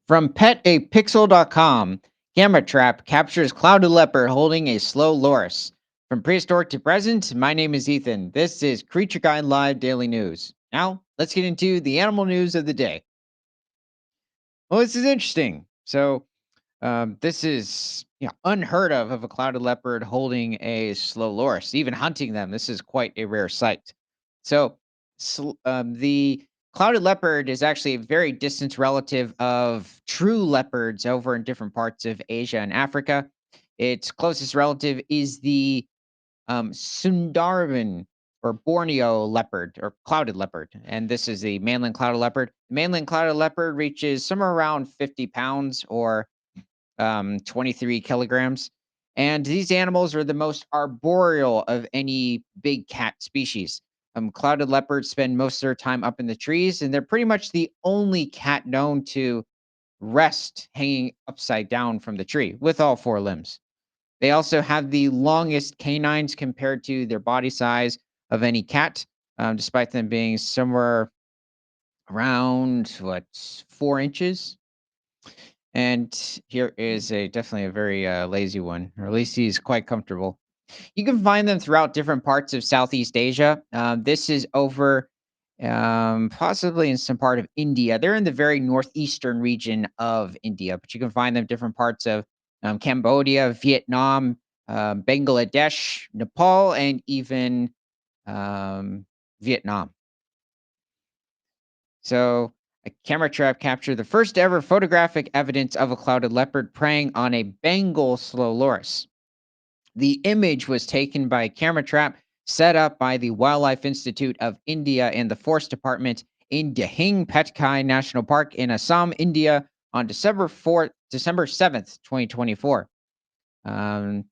From petapixel.com, camera trap captures clouded leopard holding a slow loris. From prehistoric to present, my name is Ethan. This is Creature Guide Live Daily News. Now, let's get into the animal news of the day. Well, this is interesting. This is unheard of a clouded leopard holding a slow loris, even hunting them. This is quite a rare sight. So, the clouded leopard is actually a very distant relative of true leopards over in different parts of Asia and Africa. Its closest relative is the Sundarban or Borneo leopard or clouded leopard. And this is the mainland clouded leopard. The mainland clouded leopard reaches somewhere around 50 pounds or 23 kilograms. And these animals are the most arboreal of any big cat species. Clouded leopards spend most of their time up in the trees, and they're pretty much the only cat known to rest hanging upside down from the tree with all four limbs. They also have the longest canines compared to their body size of any cat, despite them being somewhere around 4 inches. And here is a definitely a very lazy one, or at least he's quite comfortable. You can find them throughout different parts of Southeast Asia. This is over possibly in some part of India. They're in the very northeastern region of India, but you can find them different parts of Cambodia, Vietnam, Bangladesh, Nepal, and even Vietnam. So, a camera trap captured the first ever photographic evidence of a clouded leopard preying on a Bengal slow loris. The image was taken by a camera trap set up by the Wildlife Institute of India and the Forest Department in Dihing Petkai National Park in Assam, India on December 7th, 2024. Um,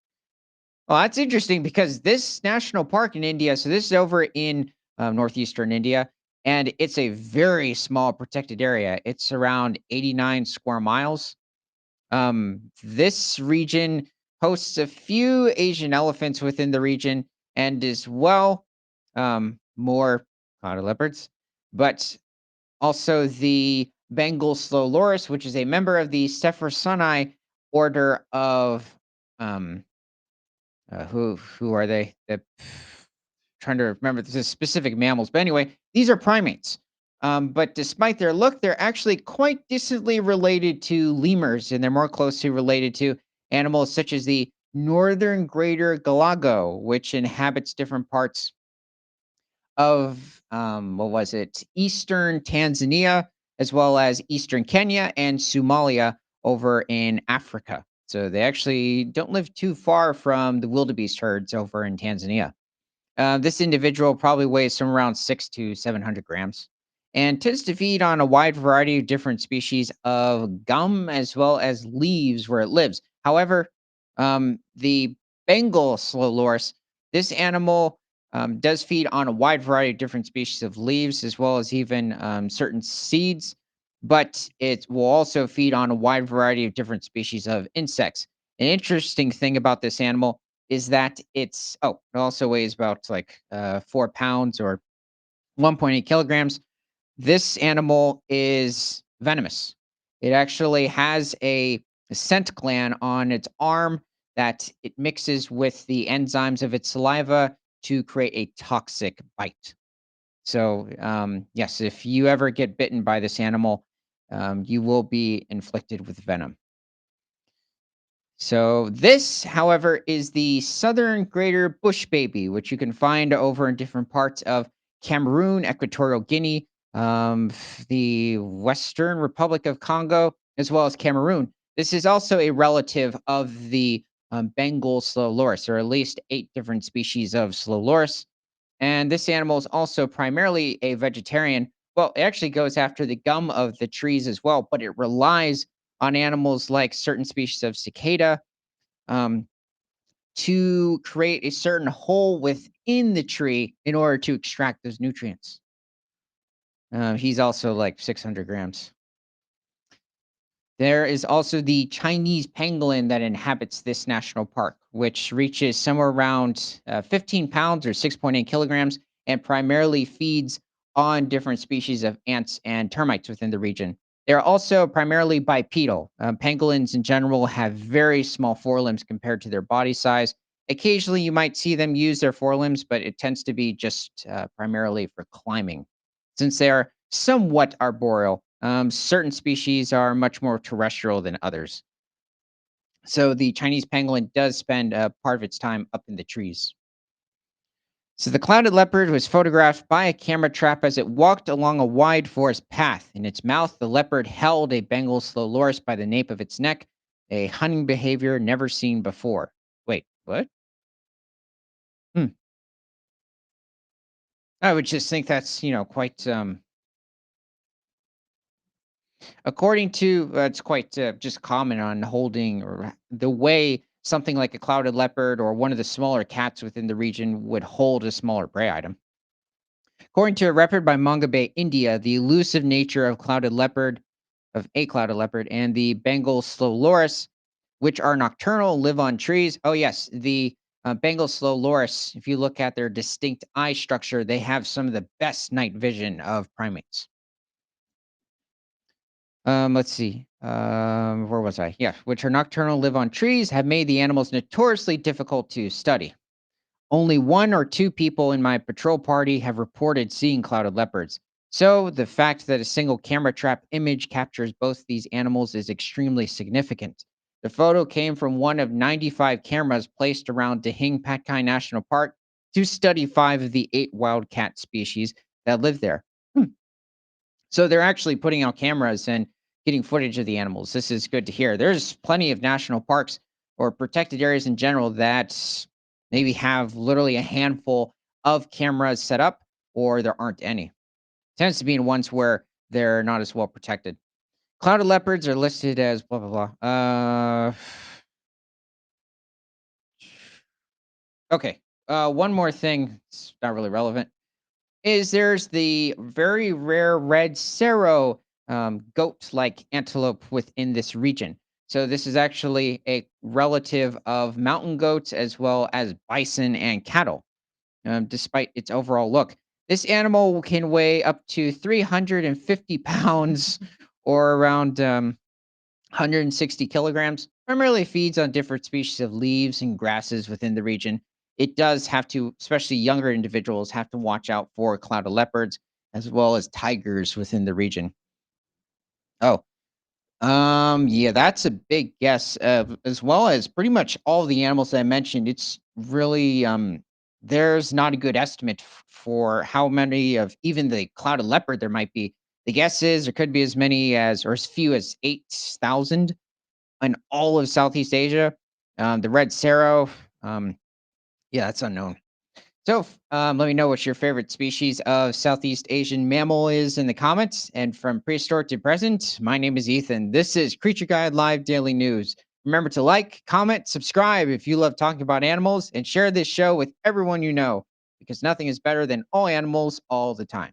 well, that's interesting because this national park in India, so this is over in northeastern India, and it's a very small protected area. It's around 89 square miles. This region hosts a few Asian elephants within the region and as well more clouded leopards, but also the Bengal slow loris, which is a member of the Stephersoni order of um, who are they? Trying to remember the specific mammals, but anyway, these are primates. But despite their look, they're actually quite distantly related to lemurs, and they're more closely related to animals such as the northern greater galago, which inhabits different parts of what was it, eastern Tanzania, as well as eastern Kenya and Somalia over in Africa. So they actually don't live too far from the wildebeest herds over in Tanzania. This individual probably weighs somewhere around 6 to 700 grams and tends to feed on a wide variety of different species of gum as well as leaves where it lives. However, the Bengal slow loris, this animal does feed on a wide variety of different species of leaves as well as even certain seeds, but it will also feed on a wide variety of different species of insects. An interesting thing about this animal is that it also weighs about 4 pounds or 1.8 kilograms. This animal is venomous. It actually has a scent gland on its arm that it mixes with the enzymes of its saliva to create a toxic bite. So, yes, if you ever get bitten by this animal, you will be inflicted with venom. So this, however, is the southern greater bush baby, which you can find over in different parts of Cameroon, Equatorial Guinea, the Western Republic of Congo, as well as Cameroon. This is also a relative of the Bengal slow loris, or at least 8 different species of slow loris. And this animal is also primarily a vegetarian. Well, it actually goes after the gum of the trees as well, but it relies on animals like certain species of cicada um, to create a certain hole within the tree in order to extract those nutrients. He's also like 600 grams. There is also the Chinese pangolin that inhabits this national park, which reaches somewhere around 15 pounds or 6.8 kilograms and primarily feeds on different species of ants and termites within the region. They are also primarily bipedal. Pangolins in general have very small forelimbs compared to their body size. Occasionally, you might see them use their forelimbs, but it tends to be just primarily for climbing. Since they are somewhat arboreal, certain species are much more terrestrial than others. So the Chinese pangolin does spend part of its time up in the trees. So the clouded leopard was photographed by a camera trap as it walked along a wide forest path. In its mouth, the leopard held a Bengal slow loris by the nape of its neck, a hunting behavior never seen before. Wait, what? Hmm. I would just think that's, quite according to it's quite just common on holding or the way something like a clouded leopard or one of the smaller cats within the region would hold a smaller prey item. According to a report by Manga Bay, India, the elusive nature of a clouded leopard, and the Bengal slow loris, which are nocturnal, live on trees. Oh yes, the Bengal slow loris. If you look at their distinct eye structure, they have some of the best night vision of primates. Let's see. Where was I? Yeah, which are nocturnal, live on trees, have made the animals notoriously difficult to study. Only one or two people in my patrol party have reported seeing clouded leopards. So, the fact that a single camera trap image captures both these animals is extremely significant. The photo came from one of 95 cameras placed around Dihing Patkai National Park to study five of the eight wildcat species that live there. Hmm. So, they're actually putting out cameras and getting footage of the animals. This is good to hear. There's plenty of national parks or protected areas in general that maybe have literally a handful of cameras set up or there aren't any. Tends to be in ones where they're not as well protected. Clouded leopards are listed as blah blah blah. Okay. One more thing. It's not really relevant. Is there's the very rare red cerro goat-like antelope within this region. So this is actually a relative of mountain goats as well as bison and cattle. Despite its overall look, this animal can weigh up to 350 pounds or around 160 kilograms. Primarily feeds on different species of leaves and grasses within the region. It does have to, especially younger individuals, have to watch out for clouded leopards as well as tigers within the region. Oh, yeah, that's a big guess. As well as pretty much all the animals that I mentioned. It's really there's not a good estimate for how many of even the clouded leopard there might be. The guess is there could be as many as or as few as 8,000 in all of Southeast Asia. The red cerro, yeah, that's unknown. So, let me know what your favorite species of Southeast Asian mammal is in the comments. And from prehistoric to present, my name is Ethan. This is Creature Guide Live Daily News. Remember to like, comment, subscribe if you love talking about animals, and share this show with everyone you know, because nothing is better than all animals all the time.